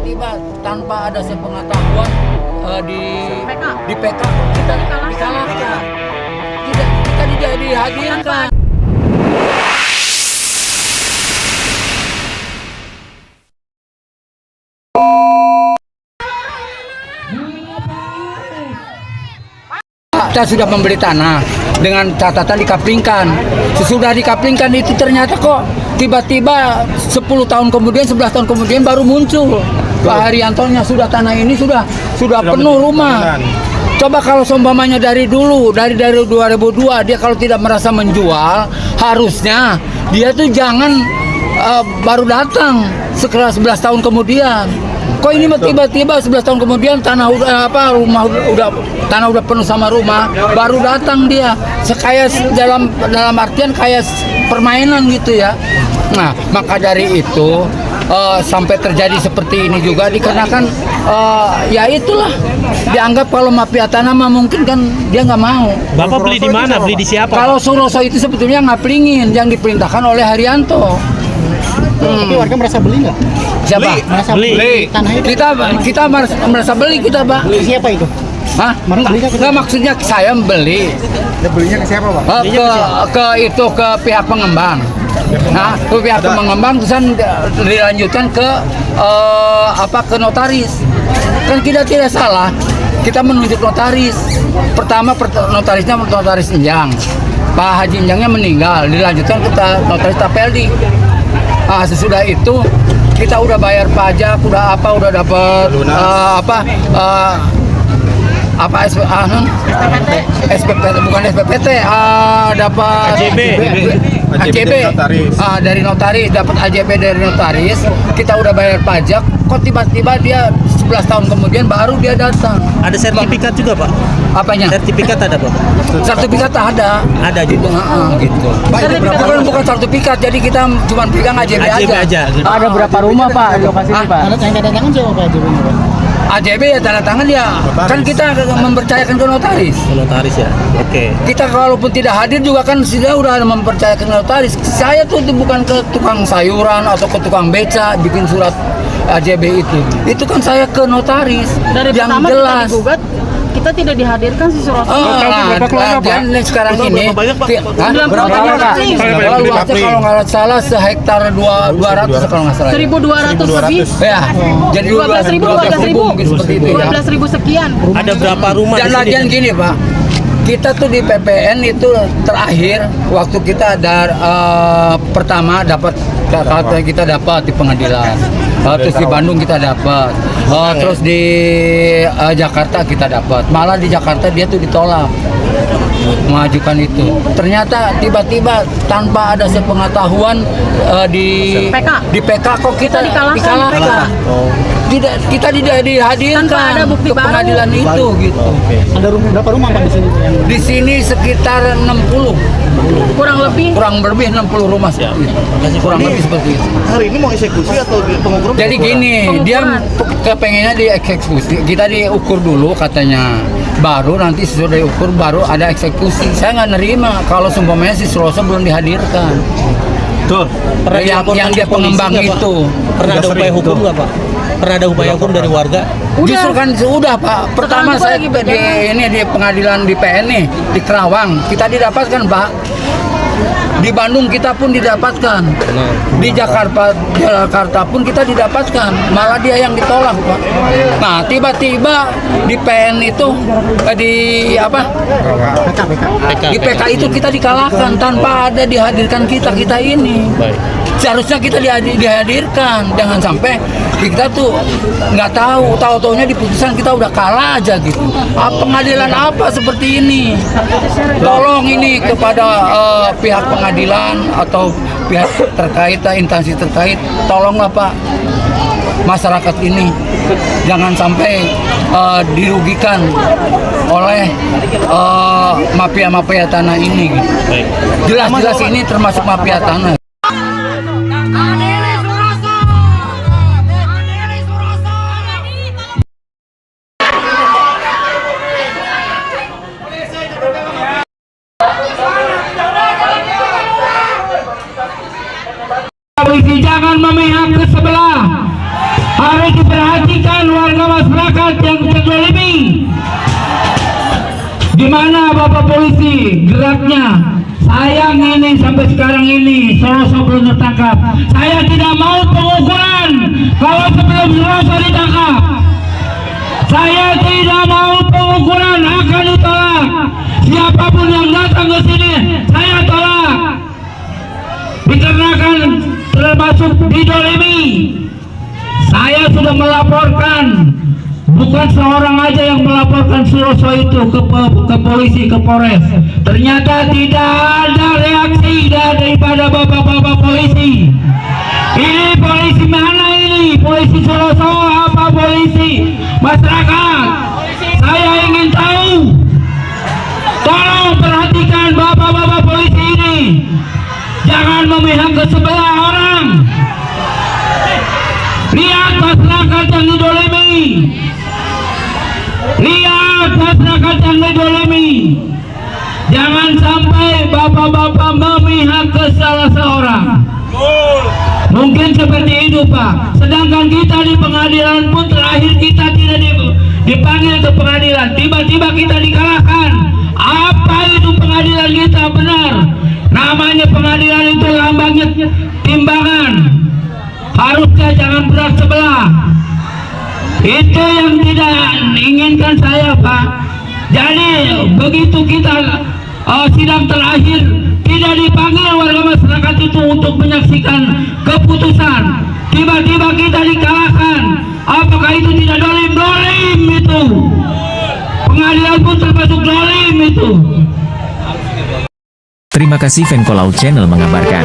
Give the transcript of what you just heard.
tiba-tiba tanpa ada sepengetahuan di PK kita dikalahkan, kita dihadirkan. Kita sudah membeli tanah dengan catatan dikaplingkan. Sesudah dikaplingkan itu ternyata kok tiba-tiba 10 tahun kemudian, 11 tahun kemudian baru muncul Pak Haryantonya sudah tanah ini sudah penuh rumah. Coba kalau seumpamanya dari dulu, dari 2002 dia kalau tidak merasa menjual, harusnya dia tuh jangan baru datang setelah 11 tahun kemudian. Kok ini tiba-tiba 11 tahun kemudian tanah udah penuh sama rumah, baru datang dia. Kayak dalam artian kayak permainan gitu ya. Nah, maka dari itu sampai terjadi seperti ini juga dikarenakan ya itulah dianggap kalau mafia tanah mah mungkin kan dia nggak mau. Bapak beli di mana? Beli di siapa? Kalau Suroso itu sebetulnya ngaplingin yang diperintahkan oleh Haryanto. Tapi warga merasa beli nggak? Siapa? Merasa beli tanah itu? Kita merasa beli kita, Pak. Siapa itu? Hah? Nggak, maksudnya saya beli. Belinya ke siapa, Pak? Ke pihak pengembang. Nah, ke pihak pengembang terusan dilanjutkan ke ke notaris. Kan kita tidak salah. Kita menunjuk notaris. Pertama notarisnya notaris Injang. Pak Haji Injangnya meninggal, dilanjutkan ke notaris Tapeldi. Sesudah itu kita udah bayar pajak, udah dapat SPPT, bukan SPPT, dapat AJB dari notaris, dapat AJB dari notaris. Kita udah bayar pajak, kok tiba-tiba dia 11 tahun kemudian baru dia datang. Ada sertifikat juga, Pak? Apanya? Sertifikat ada, Pak? Sertifikat ada. Ada juga. Gitu. Bukan sertifikat, jadi kita cuma pegang AJB aja. Ada berapa rumah, Pak, di lokasi ini, Pak? Ada tanda tangan siapa, Pak, AJB-nya, Pak? AJB ya tanda tangan ya. Kan kita mempercayakan ke notaris. Notaris ya. Oke. Kita walaupun tidak hadir juga kan sudah mempercayakan ke notaris. Saya tuh bukan ke tukang sayuran atau ke tukang beca bikin surat AJB itu. Itu kan saya ke notaris. Dari yang pertama jelas. kita digugat, kita tidak dihadirkan si Suroso. Dan sekarang ini berapa banyak? Luasnya kalau nggak salah sehektar 200 kalau nggak salah. 1.200 lebih. Ya. Jadi 12.000 mungkin seperti itu ya. 12.000 sekian. Ada berapa rumah Dan di sini? lagian gini, Pak. Kita tuh di PPN itu terakhir waktu kita pertama dapat kita dapat di pengadilan, terus di Bandung kita dapat, terus di Jakarta kita dapat. Malah di Jakarta dia tuh ditolak mengajukan itu. Ternyata tiba-tiba tanpa ada sepengetahuan di PK kok kita dikalahkan. Kita tidak dihadirkan tanpa ada bukti ke pengadilan itu gitu. Ada berapa rumah, Pak, di sini? Di sini sekitar 60. Kurang lebih 60 rumah kurang lebih seperti itu. Hari ini mau eksekusi atau pengukuran? Jadi gini, dia kepengennya dieksekusi. Kita diukur dulu katanya. Baru nanti sesudah diukur baru ada eksekusi. Saya nggak nerima kalau seumpamanya si Suroso belum dihadirkan. Tuh, yang dia pengembang itu. Pernah ada upaya hukum nggak, Pak? Pernah ada upaya hukum dari warga? Justru kan sudah, Pak. Pertama saya di pengadilan di PN nih, di Kerawang. Kita didapatkan, Pak. Di Bandung kita pun didapatkan. Di Jakarta pun kita didapatkan. Malah dia yang ditolak, Pak. Nah, tiba-tiba di PN itu di PK itu kita dikalahkan tanpa ada dihadirkan kita ini. Seharusnya kita dihadirkan, jangan sampai kita tuh nggak tahu-taunya di putusan kita udah kalah aja gitu. Pengadilan apa seperti ini? Tolong ini kepada pihak pengadilan atau pihak terkait, instansi terkait, tolonglah Pak, masyarakat ini jangan sampai dirugikan oleh mafia-mafia tanah ini. Gitu. Jelas-jelas ini termasuk mafia tanah. Jangan memihak ke sebelah, harus diperhatikan. Bagaimana Bapak Polisi geraknya? Sayang ini sampai sekarang ini Suroso belum tertangkap. Saya tidak mau pengukuran kalau sebelum Suroso ditangkap. Saya tidak mau pengukuran, akan ditolak. Siapapun yang datang ke sini, saya tolak. Dikarenakan termasuk didolimi. Saya sudah melaporkan. Bukan seorang aja yang melaporkan Suroso itu ke polisi, ke Polres. Ternyata tidak ada reaksi daripada bapak-bapak polisi. Ini polisi mana ini? Polisi Suroso apa polisi masyarakat? Saya ingin tahu. Tolong perhatikan bapak-bapak polisi ini. Jangan memihak ke sebelah orang. Lihat masyarakat yang didolimi. Lihat masyarakat yang didolimi. Jangan sampai bapak-bapak memihak ke salah seorang. Mungkin seperti itu Pak. Sedangkan kita di pengadilan pun terakhir kita tidak dipanggil ke pengadilan. Tiba-tiba kita dikalahkan. Apa itu pengadilan kita benar? Namanya pengadilan itu lambangnya timbangan. Harusnya jangan berat sebelah. Itu yang tidak inginkan saya Pak. Jadi begitu kita sidang terakhir tidak dipanggil warga masyarakat itu untuk menyaksikan keputusan, tiba-tiba kita dikalahkan. Apakah itu tidak dolim? Dolim itu. Pengadilan pun termasuk dolim itu. Terima kasih Venko Laut Channel mengabarkan.